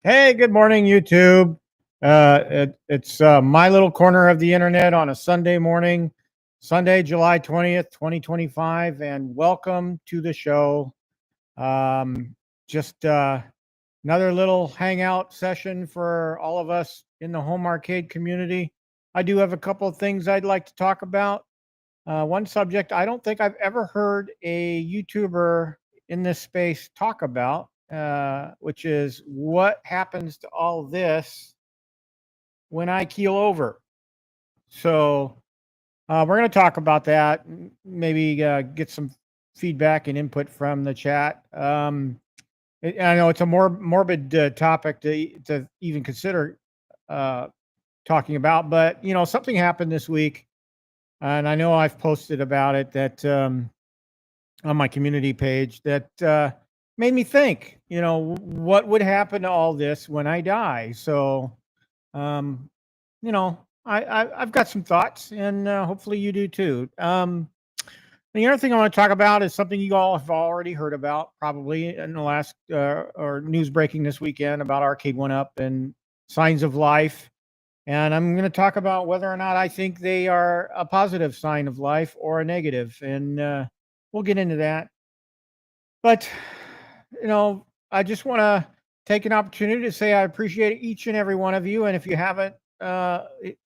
Hey, good morning, YouTube. It's my little corner of the internet on a Sunday morning, Sunday, July 20th, 2025, and welcome to the show. Just another little hangout session for all of us in the home arcade community. I do have a couple of things I'd like to talk about. One subject I don't think I've ever heard a YouTuber in this space talk about, which is what happens to all this when I keel over. So we're going to talk about that, maybe get some feedback and input from the chat. I know it's a more morbid topic to even consider talking about, but you know, something happened this week, and I know I've posted about it that on my community page that made me think, you know, what would happen to all this when I die? So, you know, I've got some thoughts, and hopefully you do too. The other thing I want to talk about is something you all have already heard about, probably in the last or news breaking this weekend about Arcade1Up and signs of life. And I'm going to talk about whether or not I think they are a positive sign of life or a negative, and we'll get into that. But you know, I just want to take an opportunity to say I appreciate each and every one of you. And if you haven't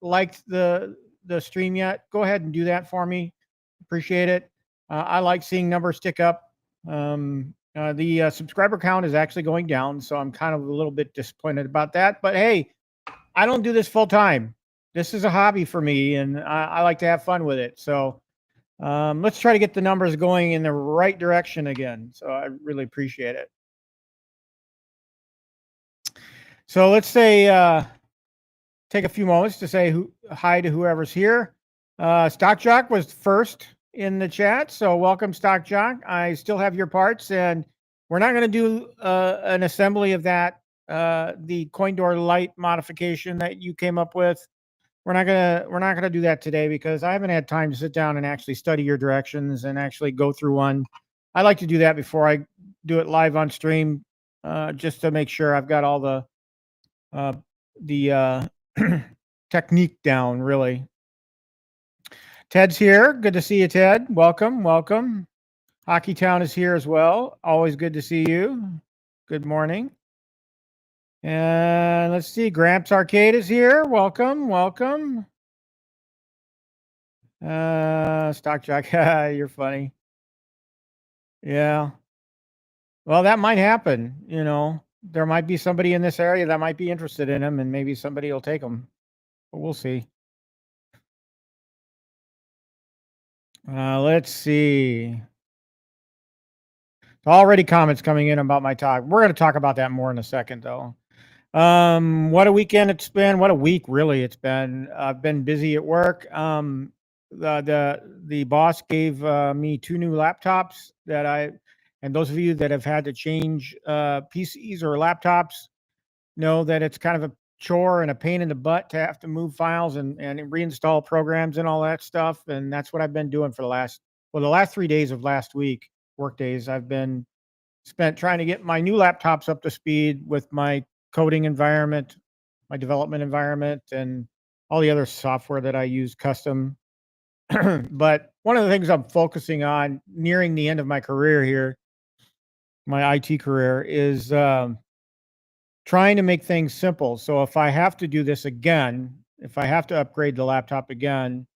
liked the stream yet, go ahead and do that for me. Appreciate it. I like seeing numbers tick up. The subscriber count is actually going down, so I'm kind of a little bit disappointed about that. But hey, I don't do this full time. This is a hobby for me, and I like to have fun with it. So let's try to get the numbers going in the right direction again. So I really appreciate it. So let's say, take a few moments to say hi to whoever's here. Stock Jock was first in the chat, so welcome, Stock Jock. I still have your parts, and we're not going to do an assembly of that, the coin door light modification that you came up with. We're not gonna do that today because I haven't had time to sit down and actually study your directions and actually go through one. I like to do that before I do it live on stream, just to make sure I've got all the technique down, really. Ted's here. Good to see you, Ted. Welcome, welcome. Hockey Town is here as well. Always good to see you. Good morning. And let's see, Gramps Arcade is here. Welcome, welcome. Stock Jock, you're funny. Yeah. Well, that might happen, you know. There might be somebody in this area that might be interested in them, and maybe somebody will take them. But we'll see. Let's see. Already comments coming in about my talk. We're going to talk about that more in a second, though. What a weekend it's been. What a week, really, it's been. I've been busy at work. The boss gave me 2 new laptops that and those of you that have had to change PCs or laptops know that it's kind of a chore and a pain in the butt to have to move files and reinstall programs and all that stuff. And that's what I've been doing for the last 3 days of last week, work days. I've been spent trying to get my new laptops up to speed with my coding environment, my development environment, and all the other software that I use custom. But one of the things I'm focusing on nearing the end of my career here, my IT career, is trying to make things simple. So if I have to do this again, if I have to upgrade the laptop again,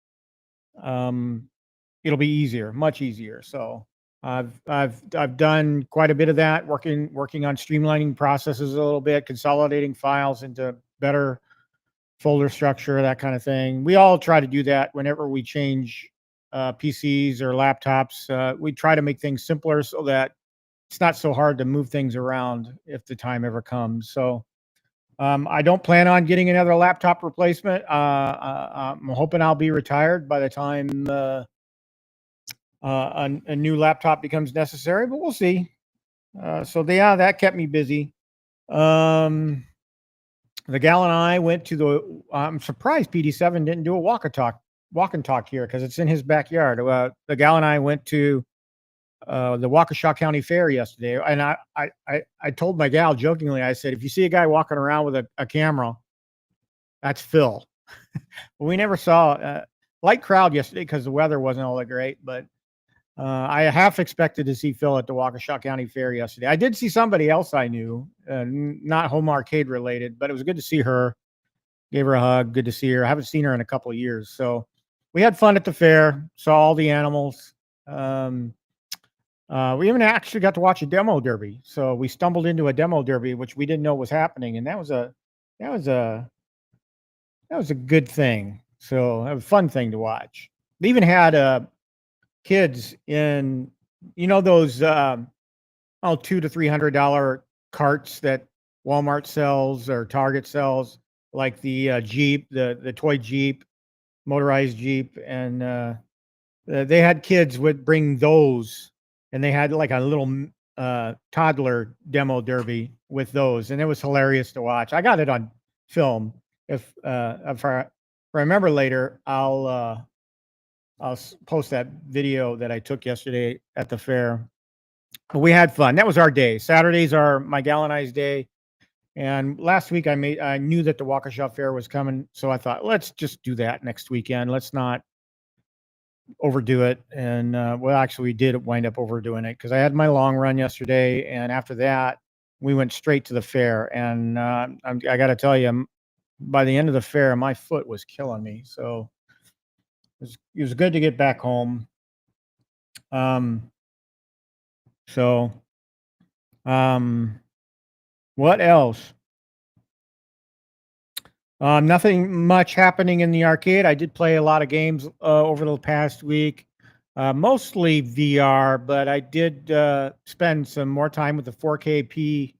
um, it'll be easier, much easier. So I've done quite a bit of that, working on streamlining processes a little bit, consolidating files into better folder structure, that kind of thing. We all try to do that whenever we change PCs or laptops. We try to make things simpler so that it's not so hard to move things around if the time ever comes. So I don't plan on getting another laptop replacement. I'm hoping I'll be retired by the time a new laptop becomes necessary, but we'll see. Yeah, that kept me busy. The gal and I went to the. I'm surprised PD7 didn't do a walk and talk here because it's in his backyard. The gal and I went to the Waukesha County Fair yesterday, and I told my gal jokingly, I said, if you see a guy walking around with a camera, that's Phil. We never saw light crowd yesterday because the weather wasn't all that great, but I half expected to see Phil at the Waukesha County Fair yesterday. I did see somebody else I knew, not home arcade related, but it was good to see her. Gave her a hug. Good to see her. I haven't seen her in a couple of years. So we had fun at the fair, saw all the animals. We even actually got to watch a demo derby. So we stumbled into a demo derby, which we didn't know was happening. And that was a good thing. So a fun thing to watch. They even had kids in, those $200 to $300 carts that Walmart sells or Target sells, like the Jeep, the toy Jeep, motorized Jeep, and they had kids would bring those, and they had like a little toddler demo derby with those, and it was hilarious to watch. I got it on film. If I remember later, I'll post that video that I took yesterday at the fair. But we had fun. That was our day. Saturdays are my gal and I's day. And last week I knew that the Waukesha Fair was coming, so I thought, let's just do that next weekend. Let's not overdo it. And well, actually, we did wind up overdoing it because I had my long run yesterday, and after that, we went straight to the fair. And I got to tell you, by the end of the fair, my foot was killing me. So it was good to get back home. Um, so, what else? Nothing much happening in the arcade. I did play a lot of games over the past week, mostly VR, but I did spend some more time with the 4KP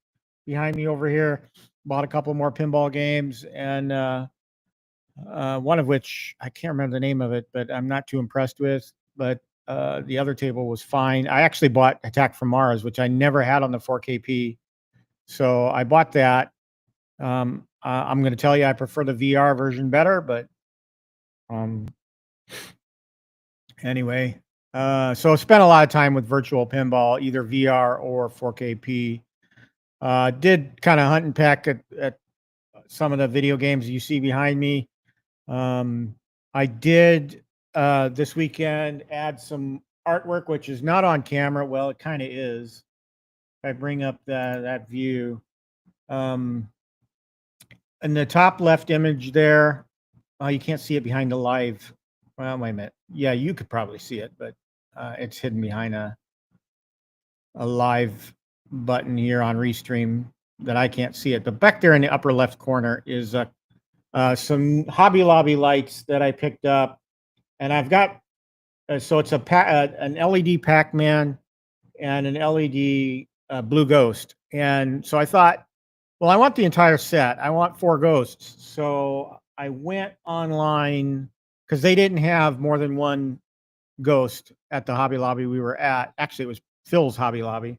behind me over here. Bought a couple more pinball games, and one of which I can't remember the name of it, but I'm not too impressed with. But the other table was fine. I actually bought Attack from Mars, which I never had on the 4KP. So I bought that. I'm going to tell you I prefer the VR version better, but anyway. So I spent a lot of time with virtual pinball, either VR or 4KP. Did kind of hunt and peck at some of the video games you see behind me. I did this weekend add some artwork, which is not on camera. Well, it kind of is. If I bring up that view, in the top left image there, you can't see it behind the live. Well, wait a minute. Yeah, you could probably see it, but it's hidden behind a live button here on Restream that I can't see it. But back there in the upper left corner is some Hobby Lobby lights that I picked up, and I've got so it's an LED Pac-Man and an LED Blue Ghost, and so I thought, well, I want the entire set. I want 4 ghosts, so I went online because they didn't have more than one ghost at the Hobby Lobby we were at. Actually, it was Phil's Hobby Lobby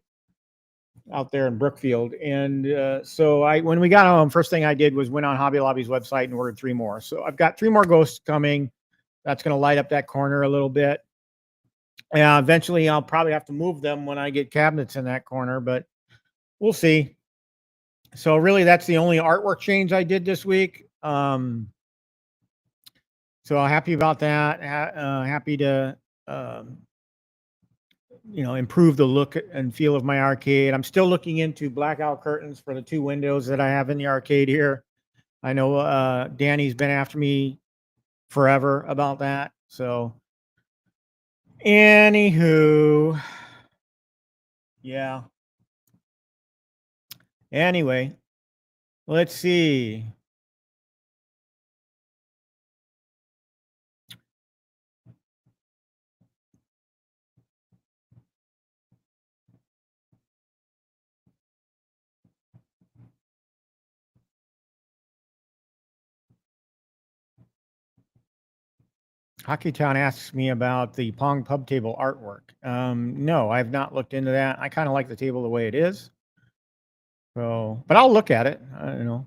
out there in Brookfield. And so when we got home, first thing I did was went on Hobby Lobby's website and ordered 3 more. So I've got 3 more ghosts coming. That's going to light up that corner a little bit. Eventually, I'll probably have to move them when I get cabinets in that corner, but we'll see. So really, that's the only artwork change I did this week. So happy about that. Happy to improve the look and feel of my arcade. I'm still looking into blackout curtains for the 2 windows that I have in the arcade here. I know Danny's been after me forever about that. So, anywho, yeah. Anyway, let's see. Hockeytown asks me about the Pong pub table artwork. No, I've not looked into that. I kind of like the table the way it is. So, but I'll look at it. I don't know.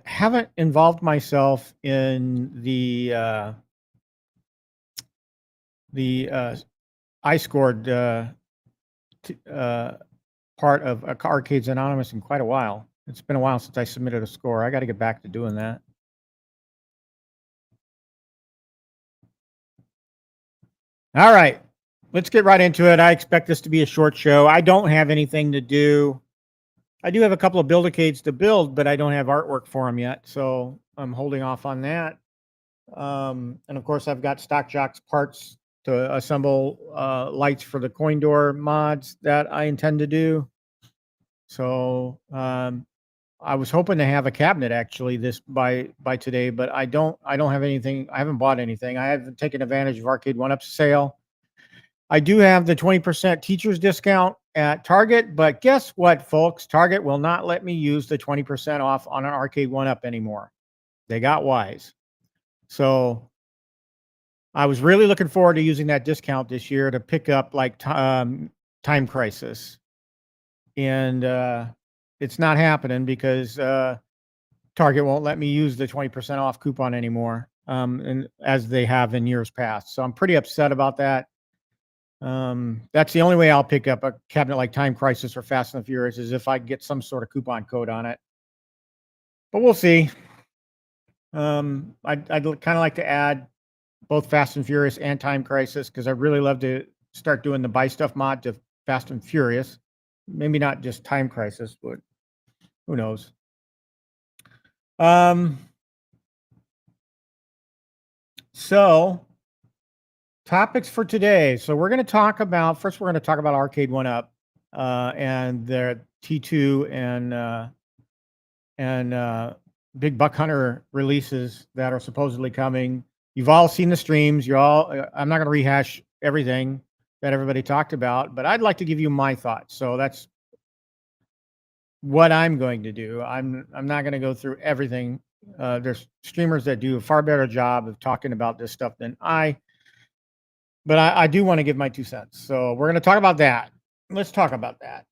Haven't involved myself in the I scored part of Arcades Anonymous in quite a while. It's been a while since I submitted a score. I got to get back to doing that. All right, let's get right into it. I expect this to be a short show. I don't have anything to do. I do have a couple of build-acades to build, but I don't have artwork for them yet, so I'm holding off on that. And of course, I've got Stock Jocks parts to assemble lights for the coin door mods that I intend to do. So I was hoping to have a cabinet actually this by today, but I don't have anything. I haven't bought anything. I haven't taken advantage of Arcade1Up's sale. I do have the 20% teachers discount at Target, but guess what, folks? Target will not let me use the 20% off on an Arcade1Up anymore. They got wise. So I was really looking forward to using that discount this year to pick up like Time Crisis. And it's not happening because Target won't let me use the 20% off coupon anymore, and as they have in years past. So I'm pretty upset about that. That's the only way I'll pick up a cabinet like Time Crisis or Fast and Furious is if I get some sort of coupon code on it. But we'll see. I'd kind of like to add both Fast and Furious and Time Crisis because I'd really love to start doing the buy stuff mod to Fast and Furious. Maybe not just Time Crisis, but who knows? So topics for today. So we're going to talk about first. We're going to talk about Arcade1Up and their T2 and Big Buck Hunter releases that are supposedly coming. You've all seen the streams. You're all. I'm not going to rehash everything that everybody talked about, but I'd like to give you my thoughts. So that's what I'm going to do. I'm not going to go through everything. There's streamers that do a far better job of talking about this stuff than but I do want to give my 2 cents. So we're going to talk about that. Let's talk about that.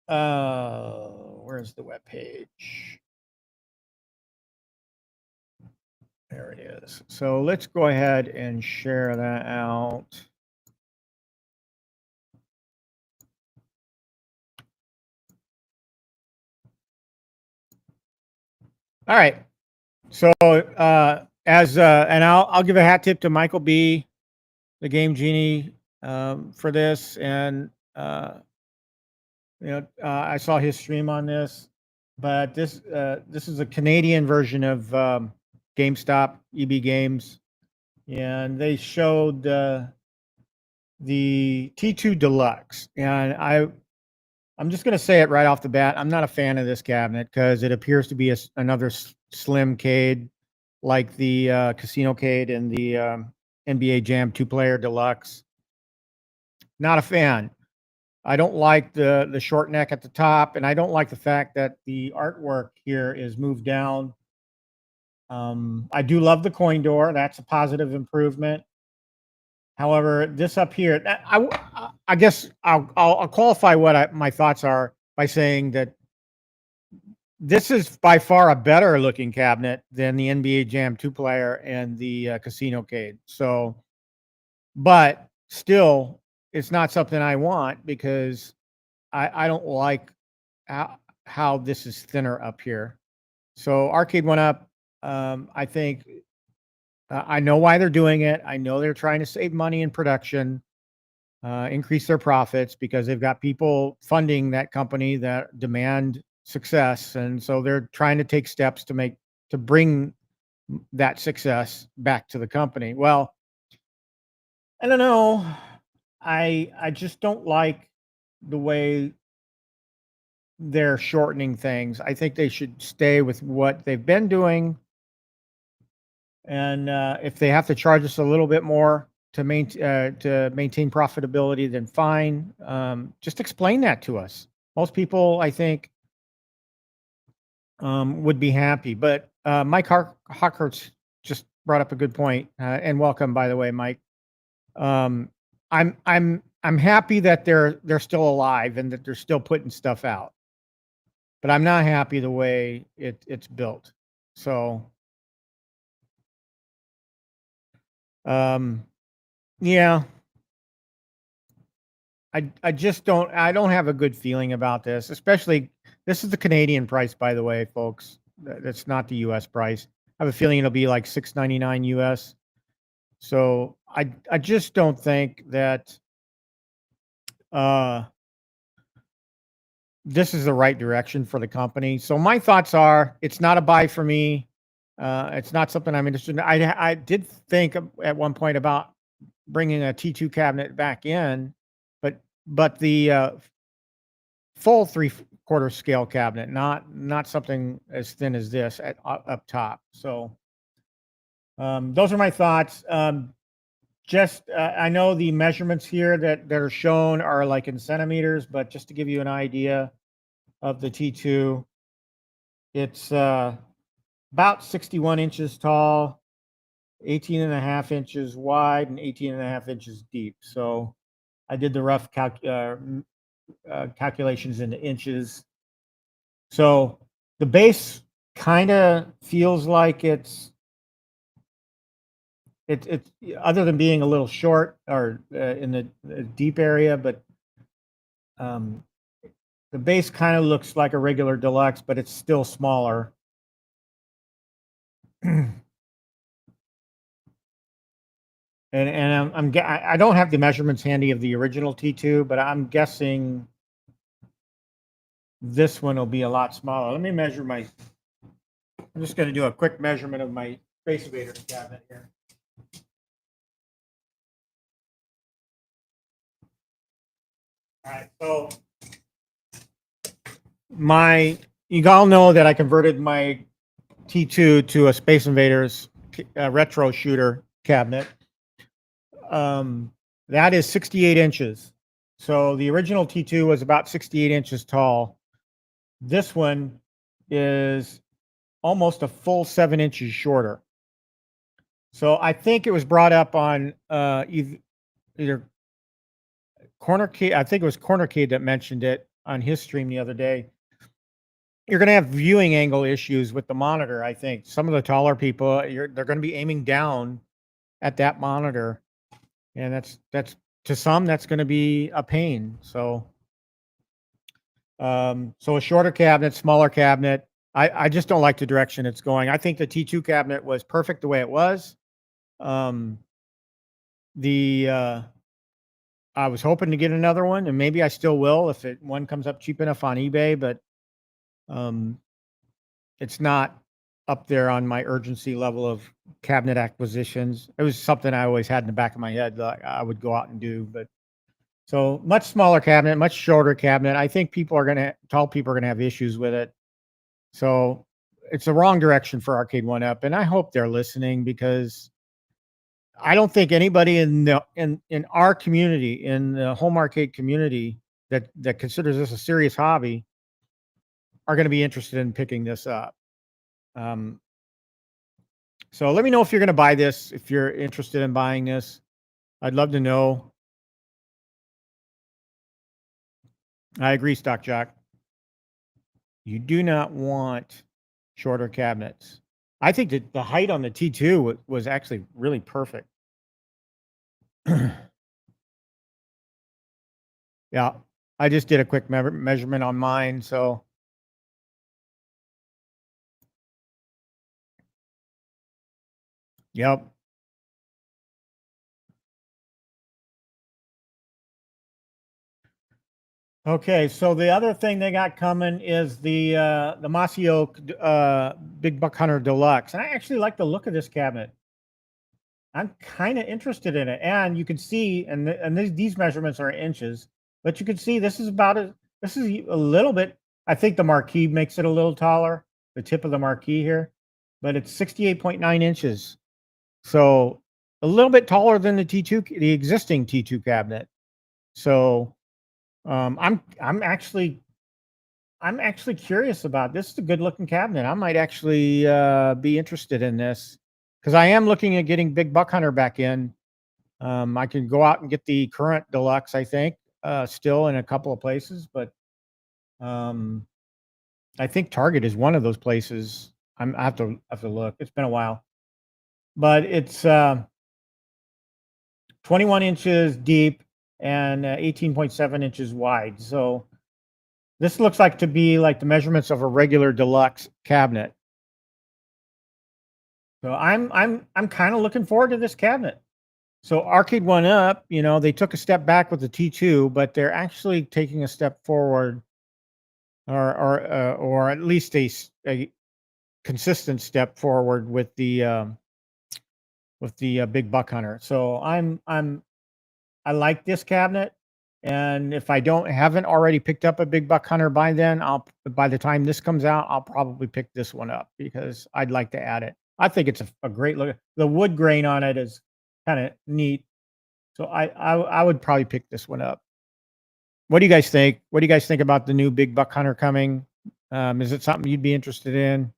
Where's the web page? There it is. So let's go ahead and share that out. All right. So and I'll give a hat tip to Michael B, the Game Genie, for this, and I saw his stream on this, but this is a Canadian version of GameStop EB Games, and they showed the T2 Deluxe, and I'm just going to say it right off the bat. I'm not a fan of this cabinet because it appears to be another slim cade like the Casino Cade and the NBA Jam 2-player Deluxe. Not a fan. I don't like the short neck at the top, and I don't like the fact that the artwork here is moved down. I do love the coin door. That's a positive improvement. However, this up here, I guess I'll qualify what my thoughts are by saying that this is by far a better looking cabinet than the NBA Jam 2-player and the Casino Cade. So, but still, it's not something I want because I don't like how this is thinner up here. So Arcade1Up, I think I know why they're doing it. I know they're trying to save money in production, increase their profits because they've got people funding that company that demand success, and so they're trying to take steps to bring that success back to the company. Well, I don't know. I just don't like the way they're shortening things. I think they should stay with what they've been doing. And if they have to charge us a little bit more to maintain profitability, then fine. Just explain that to us. Most people, I think, would be happy. But Mike Hockhurst just brought up a good point, and welcome, by the way, Mike. Um, I'm happy that they're still alive and that they're still putting stuff out, but I'm not happy the way it's built. So, yeah, I just don't have a good feeling about this. Especially, this is the Canadian price, by the way, folks. That's not the U.S. price. I have a feeling it'll be like $6.99 US. So I just don't think that uh, this is the right direction for the company. So my thoughts are, it's not a buy for me. It's not something I'm interested in. I did think at one point about bringing a T2 cabinet back in, but the full 3/4 scale cabinet, not something as thin as this up top. So those are my thoughts. Just I know the measurements here that are shown are like in centimeters, but just to give you an idea of the T2, it's about 61 inches tall, 18.5 inches wide, and 18.5 inches deep. So I did the rough calculations into inches. So the base kind of feels like it's other than being a little short or in the deep area, but the base kind of looks like a regular deluxe, but it's still smaller. And I don't have the measurements handy of the original T2, but I'm guessing this one will be a lot smaller. Let me measure I'm just going to do a quick measurement of my Space Invaders cabinet here. All right, so you all know that I converted my T2 to a Space Invaders retro shooter cabinet. That is 68 inches. So the original T2 was about 68 inches tall. This one is almost a full 7 inches shorter. So I think it was brought up on either Cornercade. I think it was Cornercade that mentioned it on his stream the other day. You're going to have viewing angle issues with the monitor. I think some of the taller people, they're going to be aiming down at that monitor, and that's to some that's going to be a pain. So, so a shorter cabinet, smaller cabinet. I just don't like the direction it's going. I think the T2 cabinet was perfect the way it was. I was hoping to get another one, and maybe I still will if one comes up cheap enough on eBay, but it's not up there on my urgency level of cabinet acquisitions. It was something I always had in the back of my head that I would go out and do, but so much smaller cabinet, much shorter cabinet. I think tall people are gonna have issues with it. So it's the wrong direction for Arcade1Up, and I hope they're listening, because I don't think anybody in our community, in the home arcade community, that considers this a serious hobby, are going to be interested in picking this up. So let me know if you're going to buy this, if you're interested in buying this. I'd love to know. I agree, Stock Jock. You do not want shorter cabinets. I think that the height on the T2 was actually really perfect. Yeah, I just did a quick measurement on mine, so yep, Okay, so the other thing they got coming is the Mossy Oak Big Buck Hunter Deluxe. And I actually like the look of this cabinet. I'm kind of interested in it, and you can see, and these measurements are inches, but you can see this is this is a little bit. I think the marquee makes it a little taller, the tip of the marquee here, but it's 68.9 inches, so a little bit taller than the T2, the existing T2 cabinet. So I'm actually curious about this. Is a good looking cabinet. I might actually be interested in this because I am looking at getting Big Buck Hunter back in. I can go out and get the current deluxe, I think, still in a couple of places, but um, I think Target is one of those places. I have to look. It's been a while, but it's 21 inches deep and 18.7 inches wide. So this looks like to be like the measurements of a regular deluxe cabinet. So I'm kind of looking forward to this cabinet. So Arcade1Up, you know, they took a step back with the T2, but they're actually taking a step forward, or at least a consistent step forward with the Big Buck Hunter. So I like this cabinet, and if I haven't already picked up a Big Buck Hunter by then, by the time this comes out, I'll probably pick this one up because I'd like to add it. I think it's a great look. The wood grain on it is kind of neat. So I would probably pick this one up. What do you guys think? What do you guys think about the new Big Buck Hunter coming? Is it something you'd be interested in?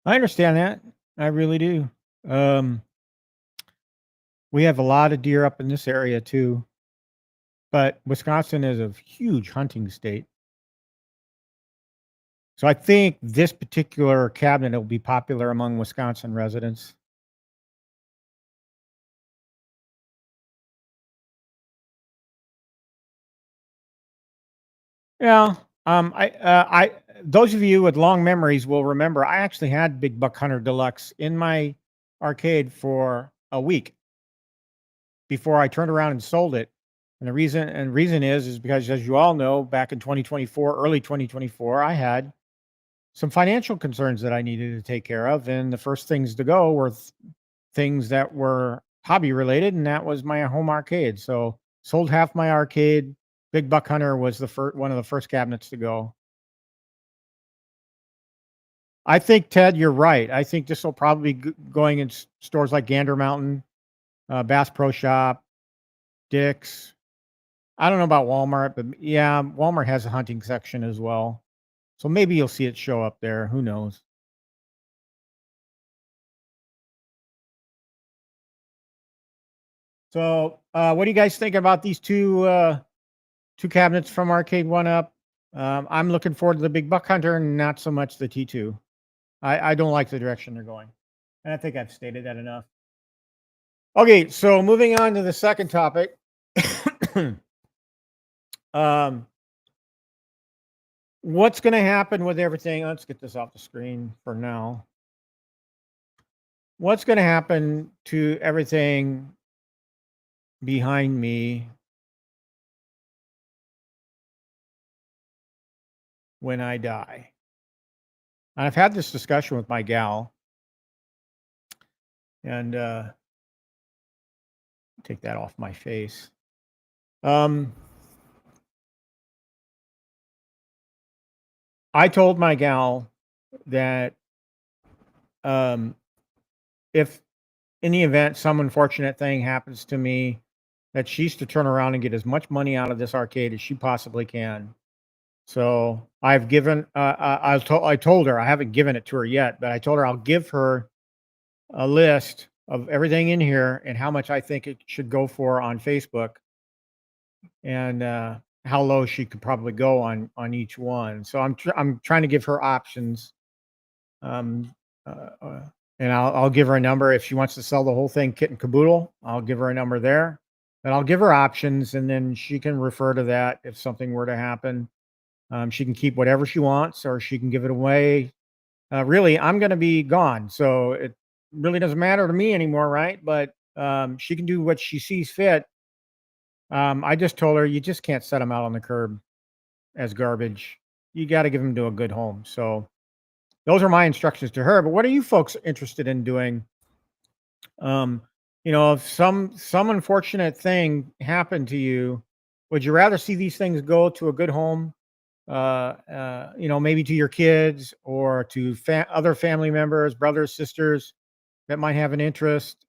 I understand that. I really do. Um, we have a lot of deer up in this area too, but Wisconsin is a huge hunting state. So I think this particular cabinet will be popular among Wisconsin residents. Yeah. I those of you with long memories will remember I actually had Big Buck Hunter Deluxe in my arcade for a week before I turned around and sold it. And the reason is because, as you all know, back in 2024, early 2024, I had some financial concerns that I needed to take care of, and the first things to go were things that were hobby related, and that was my home arcade. So sold half my arcade. Big Buck Hunter was the one of the first cabinets to go. I think, Ted, you're right. I think this will probably be going in stores like Gander Mountain, Bass Pro Shop, Dick's. I don't know about Walmart, but yeah, Walmart has a hunting section as well. So maybe you'll see it show up there. Who knows? So, what do you guys think about these two cabinets from Arcade1Up? I'm looking forward to the Big Buck Hunter, and not so much the T2. I don't like the direction they're going, and I think I've stated that enough. Okay, so moving on to the second topic. What's going to happen with everything? Let's get this off the screen for now. What's going to happen to everything behind me when I die? And I've had this discussion with my gal, and take that off my face. I told my gal that if in the event some unfortunate thing happens to me, that she's to turn around and get as much money out of this arcade as she possibly can. So I've given, I told her, I haven't given it to her yet, but I told her I'll give her a list of everything in here and how much I think it should go for on Facebook. and how low she could probably go on each one. So I'm trying to give her options. Um, uh, uh, and I'll give her a number if she wants to sell the whole thing kit and caboodle. I'll give her a number there, and I'll give her options, and then she can refer to that if something were to happen. She can keep whatever she wants, or she can give it away. Really, I'm going to be gone, so it really doesn't matter to me anymore, right? But she can do what she sees fit. I just told her you just can't set them out on the curb as garbage. You got to give them to a good home. So those are my instructions to her. But what are you folks interested in doing? Um, if some unfortunate thing happened to you, would you rather see these things go to a good home? Maybe to your kids or to other family members, brothers, sisters that might have an interest,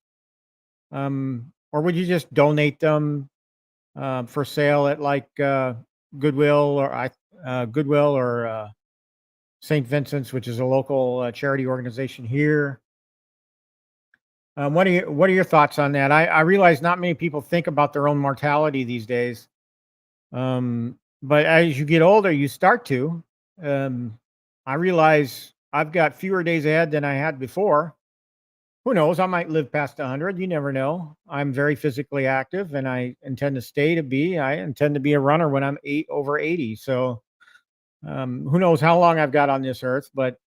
or would you just donate them for sale at like Goodwill or Goodwill or St. Vincent's, which is a local charity organization here. What are your thoughts on that? I realize not many people think about their own mortality these days, but as you get older, you start to. I realize I've got fewer days ahead than I had before. Who knows? I might live past 100. You never know. I'm very physically active, and I intend to stay to be. I intend to be a runner when I'm over 80. So who knows how long I've got on this earth? But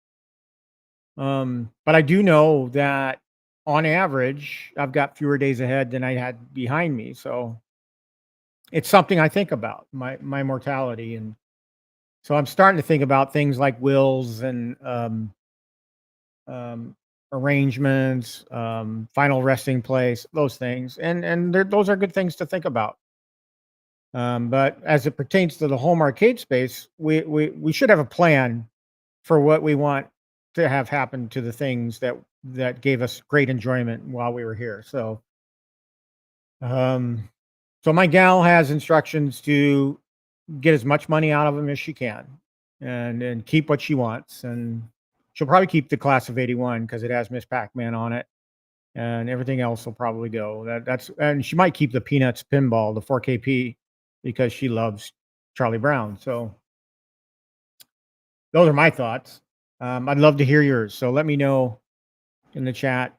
I do know that on average, I've got fewer days ahead than I had behind me. So it's something I think about my mortality, and so I'm starting to think about things like wills and um, arrangements, final resting place, those things, and those are good things to think about. But as it pertains to the home arcade space, we should have a plan for what we want to have happen to the things that gave us great enjoyment while we were here. Um, so my gal has instructions to get as much money out of them as she can, and keep what she wants, and she'll probably keep the class of '81 because it has Miss Pac-Man on it, and everything else will probably go. And she might keep the Peanuts pinball, the 4KP, because she loves Charlie Brown. So those are my thoughts. I'd love to hear yours. So let me know in the chat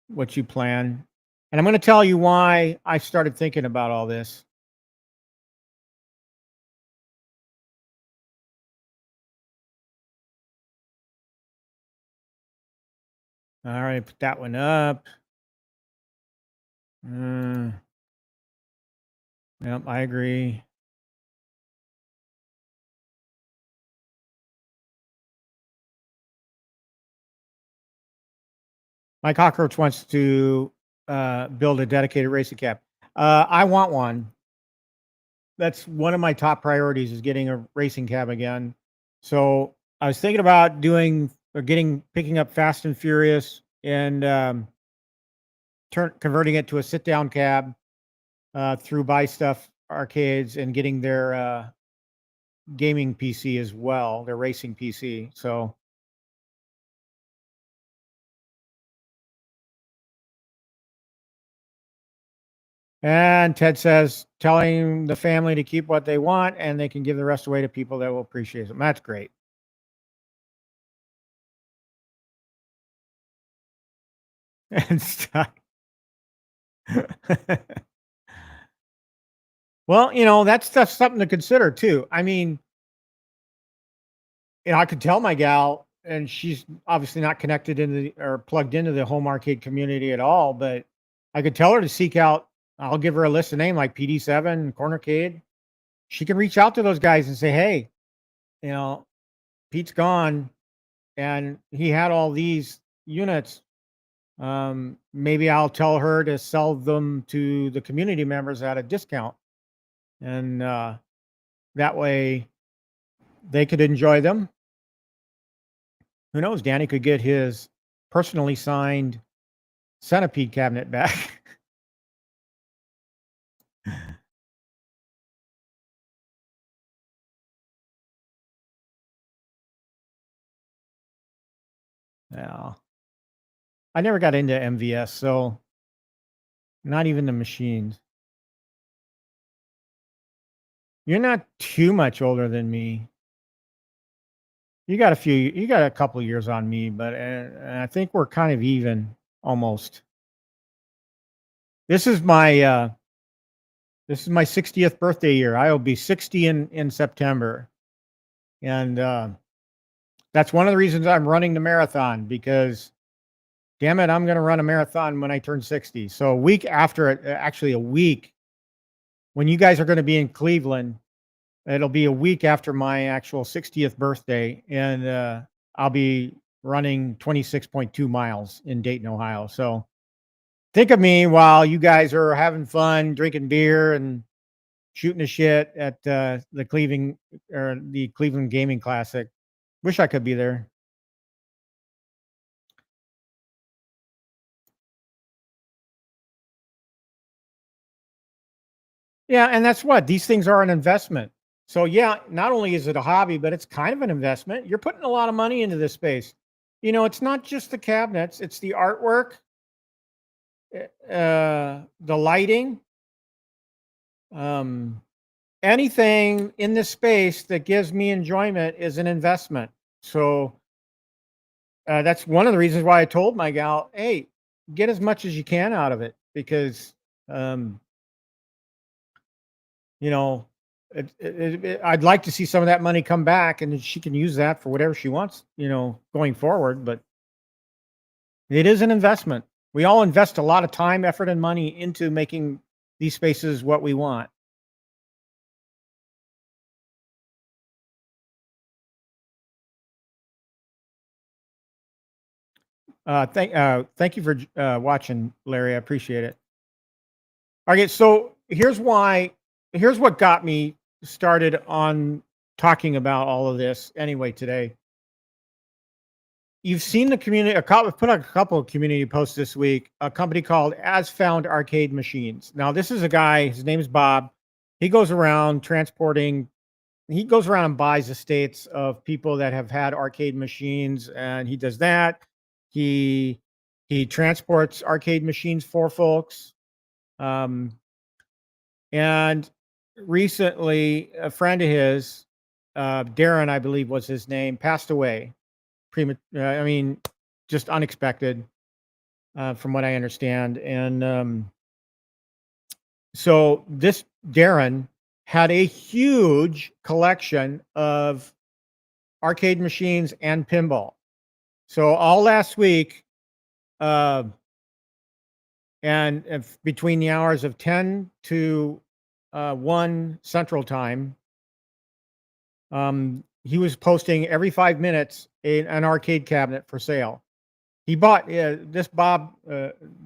what you plan. And I'm going to tell you why I started thinking about all this. All right, put that one up. Yep, I agree. My cockroach wants to build a dedicated racing cab. I want one. That's one of my top priorities is getting a racing cab again. So I was thinking about picking up Fast and Furious and converting it to a sit down cab through Buy Stuff Arcades and getting their gaming PC as well, their racing PC. So and Ted says, telling the family to keep what they want and they can give the rest away to people that will appreciate them. That's great. And stuff. Well, that's something to consider too. I mean, I could tell my gal, and she's obviously not connected or plugged into the home arcade community at all, but I could tell her to seek out. I'll give her a list of names like PD7, Cornercade. She can reach out to those guys and say, "Hey, you know, Pete's gone, and he had all these units. Maybe I'll tell her to sell them to the community members at a discount, and that way they could enjoy them. Who knows? Danny could get his personally signed centipede cabinet back." Yeah, I never got into MVS, so not even the machines. You're not too much older than me. You got a couple years on me, but I think we're kind of even almost. This is my 60th birthday year. I will be 60 in September. And that's one of the reasons I'm running the marathon, because damn it, I'm going to run a marathon when I turn 60. So a week after it, actually a week when you guys are going to be in Cleveland, it'll be a week after my actual 60th birthday, and I'll be running 26.2 miles in Dayton, Ohio. So think of me while you guys are having fun, drinking beer and shooting the shit at the Cleveland Gaming Classic. Wish I could be there. Yeah, and that's what these things are, an investment. So yeah, not only is it a hobby, but it's kind of an investment. You're putting a lot of money into this space. You know, it's not just the cabinets, it's the artwork, the lighting, um, anything in this space that gives me enjoyment is an investment. So that's one of the reasons why I told my gal, hey, get as much as you can out of it, because um, you know, I'd like to see some of that money come back, and she can use that for whatever she wants, going forward. But it is an investment. We all invest a lot of time, effort, and money into making these spaces what we want. Thank you for watching, Larry. I appreciate it. Okay, so here's what got me started on talking about all of this anyway today. You've seen the community, put out a couple of community posts this week, a company called As Found Arcade Machines. Now, this is a guy, his name is Bob. He goes around and buys estates of people that have had arcade machines, and he does that. He transports arcade machines for folks. And recently, a friend of his, Darren, I believe was his name, passed away. Just unexpected, from what I understand. And so this Darren had a huge collection of arcade machines and pinball. So all last week, and if between the hours of 10 to 1 Central Time, he was posting every 5 minutes an arcade cabinet for sale. He bought this Bob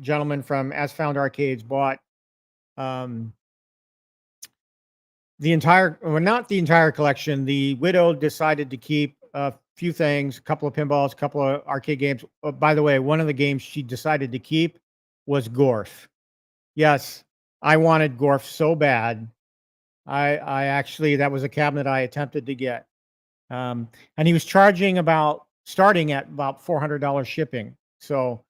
gentleman from As Found Arcades bought not the entire collection. The widow decided to keep a few things, a couple of pinballs, a couple of arcade games. By the way, one of the games she decided to keep was Gorf. Yes, I wanted Gorf so bad. I actually, that was a cabinet I attempted to get. And he was starting at about $400 shipping. So,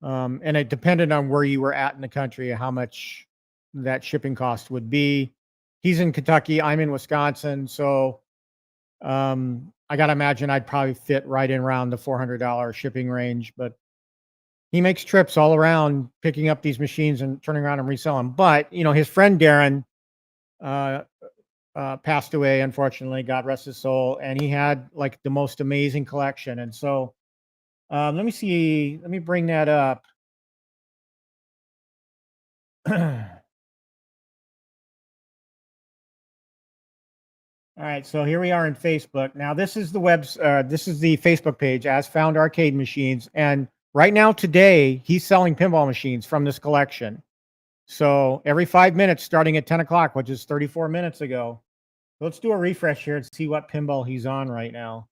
and it depended on where you were at in the country, how much that shipping cost would be. He's in Kentucky, I'm in Wisconsin. So, I got to imagine I'd probably fit right in around the $400 shipping range, but he makes trips all around picking up these machines and turning around and reselling. But, his friend Darren, passed away, unfortunately, God rest his soul. And he had like the most amazing collection. And so, let me bring that up. All right, so here we are in Facebook. Now, this is the Facebook page, As Found Arcade Machines. And right now, today, he's selling pinball machines from this collection. So every 5 minutes, starting at 10 o'clock, which is 34 minutes ago. Let's do a refresh here and see what pinball he's on right now.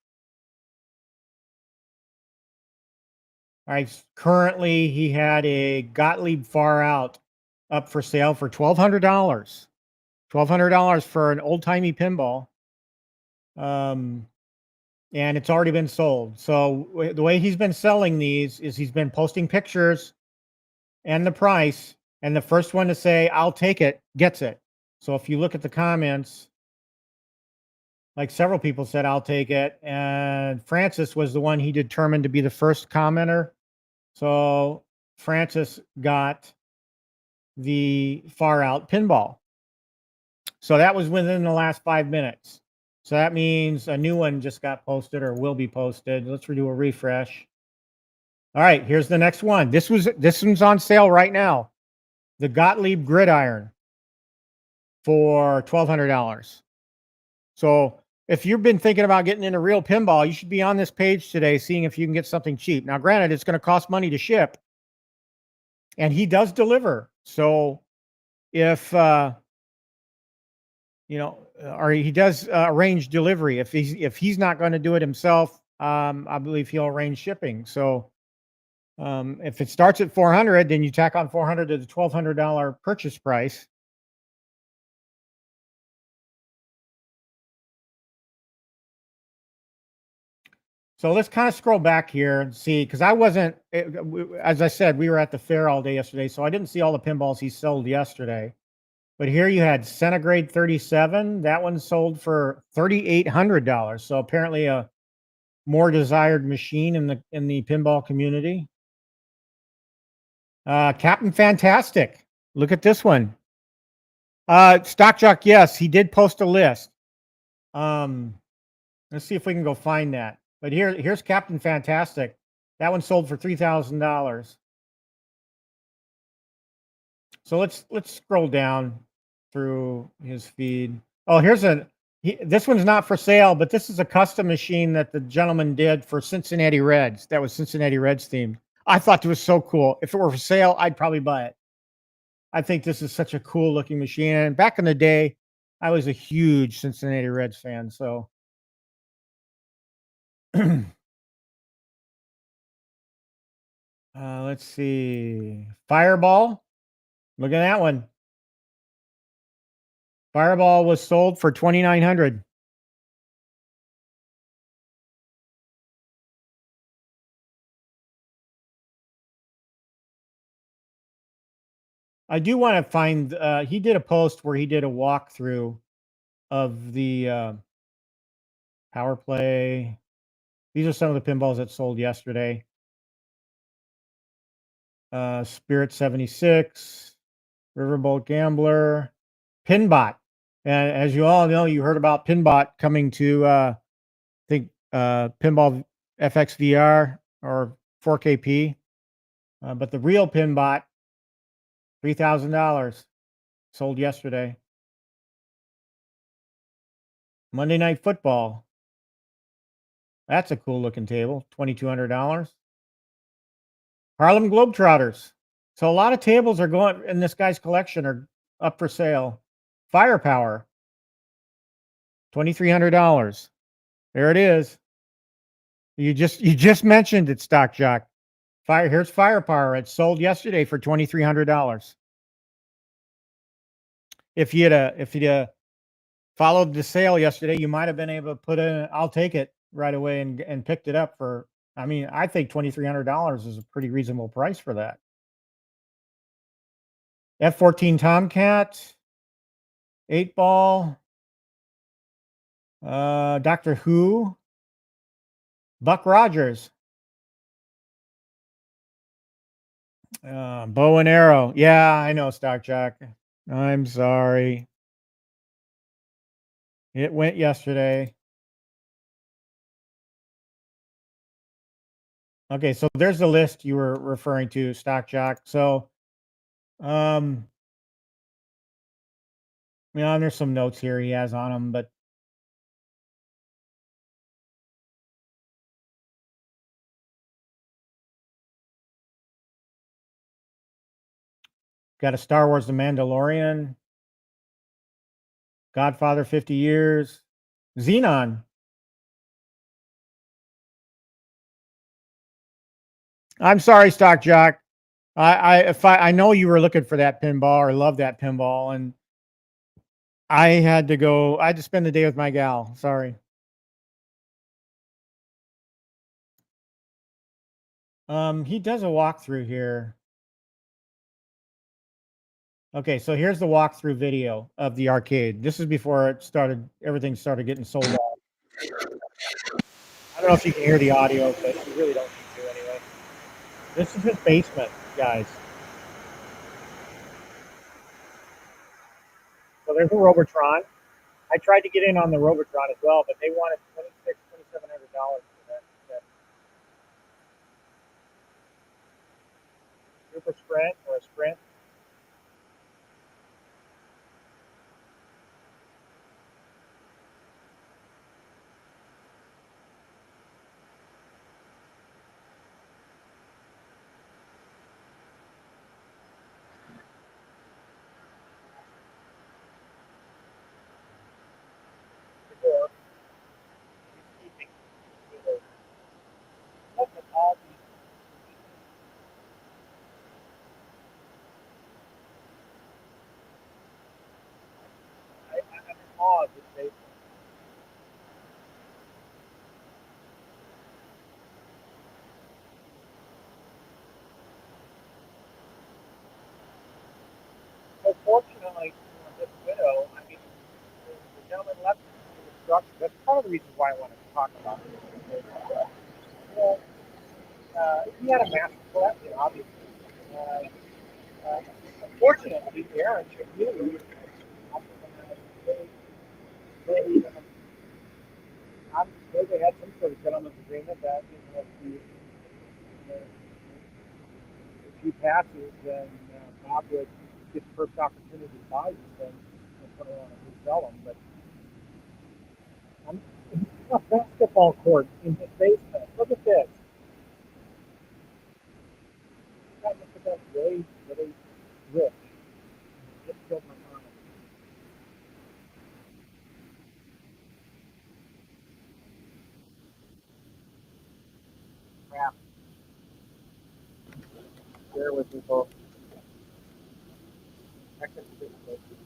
All right, currently he had a Gottlieb Far Out up for sale for $1,200. $1,200 for an old-timey pinball. And it's already been sold. So the way he's been selling these is he's been posting pictures and the price, and the first one to say, I'll take it, gets it. So if you look at the comments, like several people said, I'll take it. And Francis was the one he determined to be the first commenter. So Francis got the far out pinball. So that was within the last 5 minutes. So that means a new one just got posted or will be posted. Let's redo a refresh. All right, here's the next one. This one's on sale right now. The Gottlieb Gridiron for $1,200. So if you've been thinking about getting into real pinball, you should be on this page today, seeing if you can get something cheap. Now, granted, it's going to cost money to ship, and he does deliver. So if or he does arrange delivery. If he's not going to do it himself, I believe he'll arrange shipping. So if it starts at 400, then you tack on 400 to the $1,200 purchase price. So let's kind of scroll back here and see, because I wasn't, as I said, we were at the fair all day yesterday, so I didn't see all the pinballs he sold yesterday. But here you had Centigrade 37. That one sold for $3,800. So apparently a more desired machine in the pinball community. Captain Fantastic. Look at this one. Stock Jock, yes, he did post a list. Let's see if we can go find that. But here's Captain Fantastic. That one sold for $3,000. So let's scroll down through his feed. Oh, this one's not for sale, but this is a custom machine that the gentleman did for Cincinnati Reds. That was Cincinnati Reds themed. I thought it was so cool. If it were for sale, I'd probably buy it. I think this is such a cool looking machine. And back in the day, I was a huge Cincinnati Reds fan. So let's see. Fireball. Look at that one. Fireball was sold for $2,900. I do want to find. He did a post where he did a walkthrough of the Power Play. These are some of the pinballs that sold yesterday. Spirit 76, Riverboat Gambler, Pinbot. And as you all know, you heard about Pinbot coming to, I think, Pinball FX VR or 4KP. But the real Pinbot, $3,000, sold yesterday. Monday Night Football. That's a cool looking table, $2,200. Harlem Globetrotters. So a lot of tables are going in this guy's collection are up for sale. Firepower, $2,300. There it is. You just mentioned it, Stock Jock. Here's Firepower. It sold yesterday for $2,300. If you'd followed the sale yesterday, you might have been able to put in. I'll take it right away and picked it up for. I mean, I think $2,300 is a pretty reasonable price for that. F-14 Tomcat, 8-ball, Doctor Who, Buck Rogers, bow and arrow. Yeah, I know, Stock Jock. I'm sorry. It went yesterday. Okay, so there's the list you were referring to, Stock Jock. So, and there's some notes here he has on them, but got a Star Wars The Mandalorian, Godfather 50 Years, Xenon. I'm sorry, Stock Jock. I know you were looking for that pinball or love that pinball, and I had to spend the day with my gal. Sorry. He does a walkthrough here. Okay, so here's the walkthrough video of the arcade. This is before everything started getting sold out. I don't know if you can hear the audio, but you really don't need to anyway. This is his basement, guys. So there's a Robotron. I tried to get in on the Robotron as well, but they wanted $2,700 for that Super Sprint or a Sprint. Before. Look at all these. I'm in awe of this basement. So fortunately, this widow, I mean, the gentleman left the instructions. That's part of the reason why I wanted to talk about this. Well, he had a massive collection, obviously. Uh, Unfortunately, the Aaron knew they, they had some sort of gentleman's agreement that if he passes, then Bob would get the first opportunity to buy these things and put it on and resell them. But I'm a basketball court in his basement. Look at this. That must have been really, really rich. Just killed my mind. Crap. Bear with me, folks. Technical difficulties.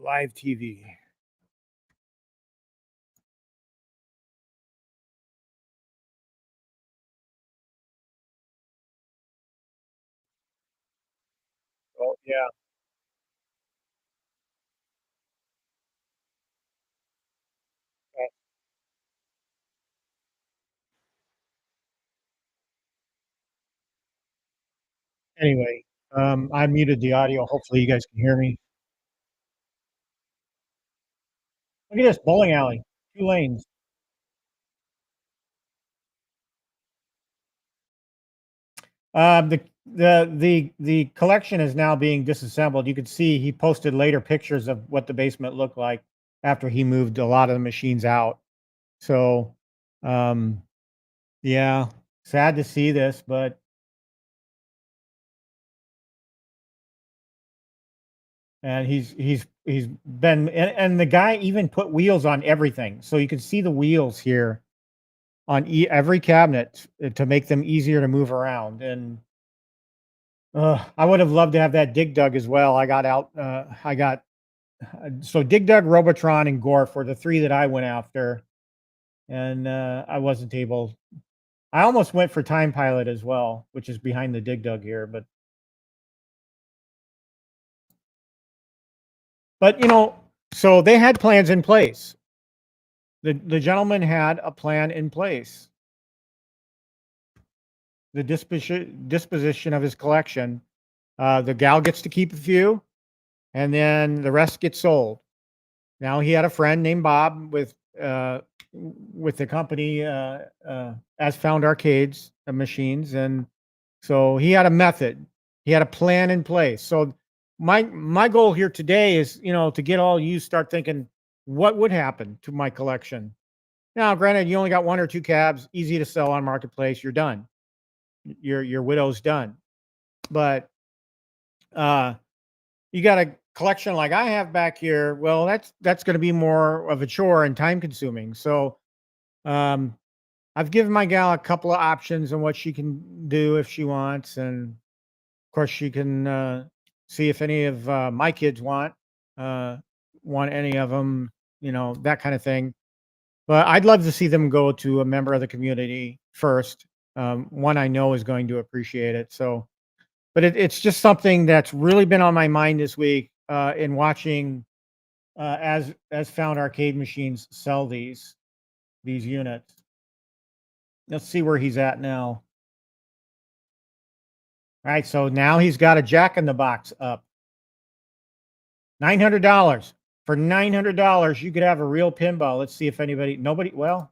Live TV. Oh yeah. Anyway, I muted the audio. Hopefully, you guys can hear me. Look at this bowling alley, 2 lanes. The collection is now being disassembled. You can see he posted later pictures of what the basement looked like after he moved a lot of the machines out. So, um, yeah, sad to see this, but and he's been and the guy even put wheels on everything, so you can see the wheels here on every cabinet to make them easier to move around. And I would have loved to have that Dig Dug as well. I got out. I got so Dig Dug, Robotron, and Gorf were the three that I went after, and I wasn't able. I almost went for Time Pilot as well, which is behind the Dig Dug here, but so they had plans in place. The gentleman had a plan in place. The disposition of his collection. The gal gets to keep a few, and then the rest gets sold. Now he had a friend named Bob with the company as Found Arcades machines, and so he had a method. He had a plan in place. So my goal here today is to get all you start thinking what would happen to my collection. Now, granted, you only got 1 or 2 cabs, easy to sell on marketplace. You're done. Your widow's done. But you got a collection like I have back here. Well, that's going to be more of a chore and time consuming. So, um, I've given my gal a couple of options on what she can do if she wants, and of course she can see if any of my kids uh, want any of them, that kind of thing. But I'd love to see them go to a member of the community first. One I know is going to appreciate it. So, but it's just something that's really been on my mind this week in watching as Found Arcade Machines sell these units. Let's see where he's at now. All right, so now he's got a Jack in the Box up. $900. For $900, you could have a real pinball. Let's see if nobody, well,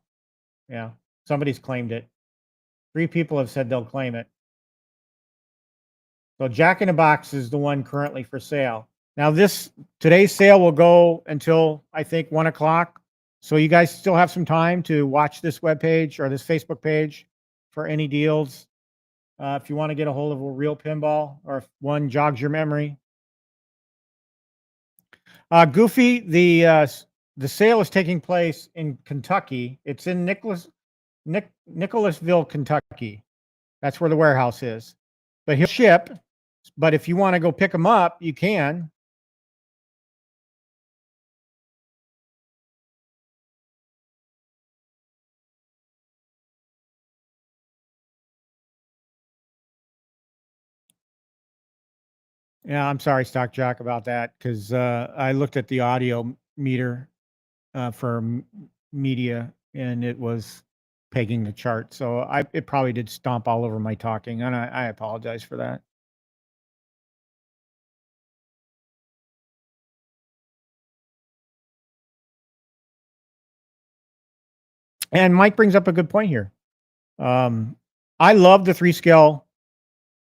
yeah, somebody's claimed it. 3 people have said they'll claim it. So Jack in the Box is the one currently for sale. Now today's sale will go until I think 1 o'clock. So you guys still have some time to watch this webpage or this Facebook page for any deals. If you want to get a hold of a real pinball or if one jogs your memory. Goofy, the sale is taking place in Kentucky. It's in Nicholasville, Kentucky. That's where the warehouse is. But he'll ship. But if you want to go pick them up, you can. Yeah, I'm sorry, Stock Jock, about that, because I looked at the audio meter for media, and it was pegging the chart. So it probably did stomp all over my talking, and I apologize for that. And Mike brings up a good point here. I love the 3-scale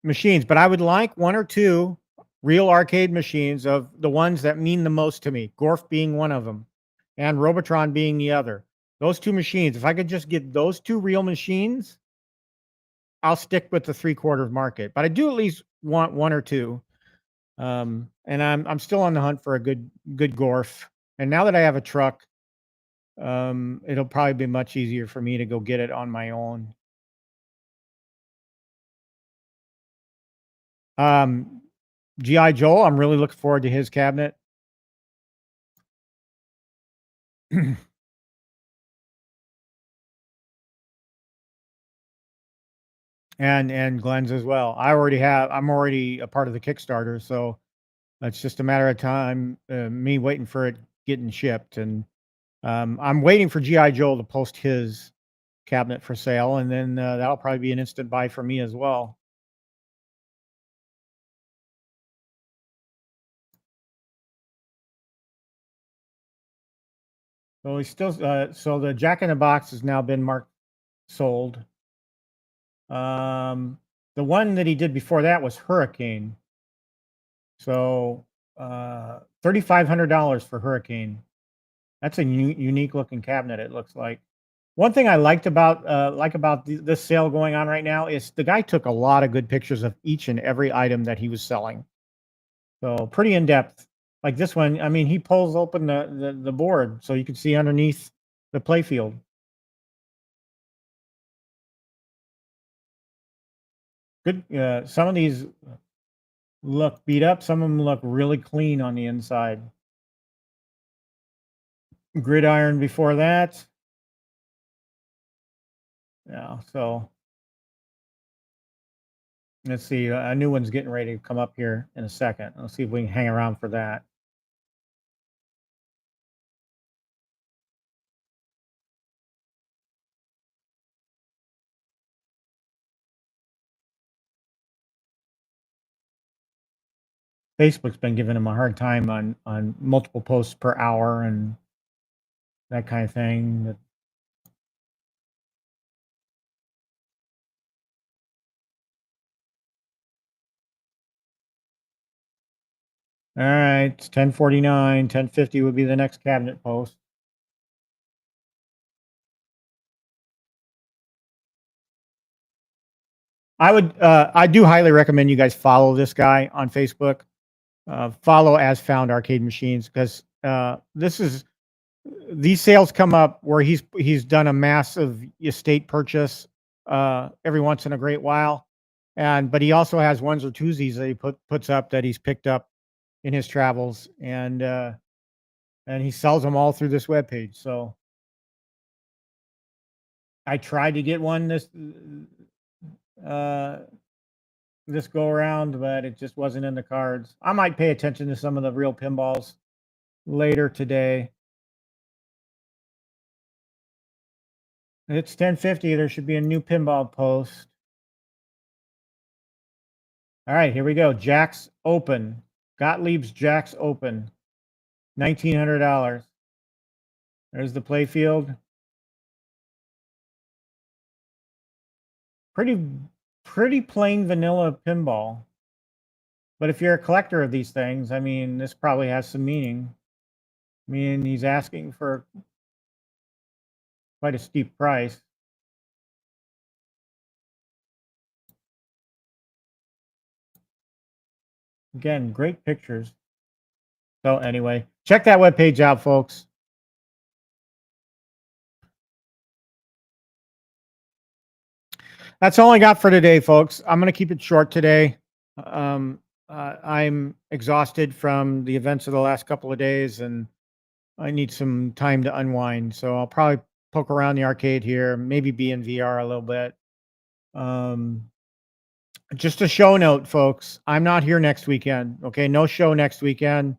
machines, but I would like 1 or 2 real arcade machines of the ones that mean the most to me. Gorf being one of them, and Robotron being the other. Those 2 machines. If I could just get those 2 real machines, I'll stick with the 3/4 market. But I do at least want 1 or 2. And I'm still on the hunt for a good Gorf. And now that I have a truck, it'll probably be much easier for me to go get it on my own. G.I. Joe, I'm really looking forward to his cabinet. and Glenn's as well. I'm already a part of the Kickstarter, so it's just a matter of time, me waiting for it getting shipped. And I'm waiting for G.I. Joe to post his cabinet for sale, and then that'll probably be an instant buy for me as well. So he's still so the Jack in the Box has now been marked sold. The one that he did before that was Hurricane. So $3,500 for Hurricane. That's a unique looking cabinet, it looks like. One thing I liked about this sale going on right now is the guy took a lot of good pictures of each and every item that he was selling. So pretty in depth. Like this one, I mean, he pulls open the board so you can see underneath the playfield. Good. Some of these look beat up. Some of them look really clean on the inside. Gridiron before that. Yeah, so let's see. A new one's getting ready to come up here in a second. Let's see if we can hang around for that. Facebook's been giving him a hard time on multiple posts per hour and that kind of thing. All right, it's 10:49. 10:50 would be the next cabinet post. I do highly recommend you guys follow this guy on Facebook. Follow as Found Arcade Machines, because this is these sales come up where he's done a massive estate purchase every once in a great while, but he also has ones or twosies that he puts up that he's picked up in his travels, and he sells them all through this webpage. So I tried to get one this go around, but it just wasn't in the cards. I might pay attention to some of the real pinballs later today. It's 10:50. There should be a new pinball post. All right, here we go. Jack's Open. Gottlieb's Jack's Open. $1,900. There's the play field. Pretty plain vanilla pinball. But if you're a collector of these things, I mean, this probably has some meaning. I mean, he's asking for quite a steep price. Again, great pictures. So anyway, check that webpage out, folks. That's all I got for today, folks. I'm going to keep it short today. I'm exhausted from the events of the last couple of days, and I need some time to unwind. So I'll probably poke around the arcade here, maybe be in VR a little bit. Just a show note, folks. I'm not here next weekend. Okay, no show next weekend.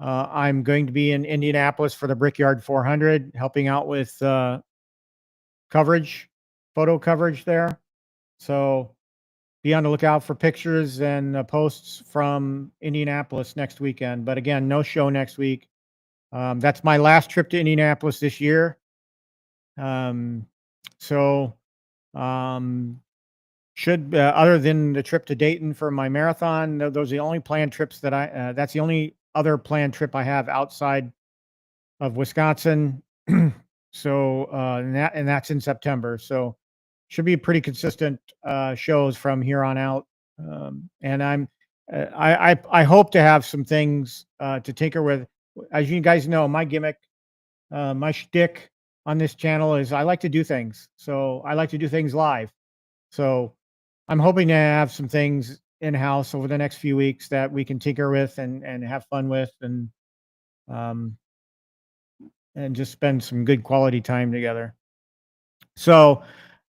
I'm going to be in Indianapolis for the Brickyard 400, helping out with coverage, photo coverage there. So be on the lookout for pictures and posts from Indianapolis next weekend. But again, no show next week. That's my last trip to Indianapolis this year. Should other than the trip to Dayton for my marathon, those are the only planned trips that that's the only other planned trip I have outside of Wisconsin. So and that's in September. So should be pretty consistent shows from here on out. And I hope to have some things to tinker with. As you guys know, my gimmick, my shtick on this channel is I like to do things. So I like to do things live. So I'm hoping to have some things in-house over the next few weeks that we can tinker with and have fun with, and just spend some good quality time together. So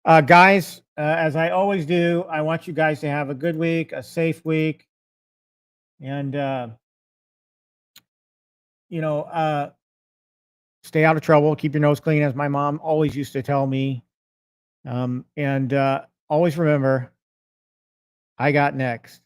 guys, as I always do, I want you guys to have a good week, a safe week, and stay out of trouble, keep your nose clean, as my mom always used to tell me. And always remember, I got next.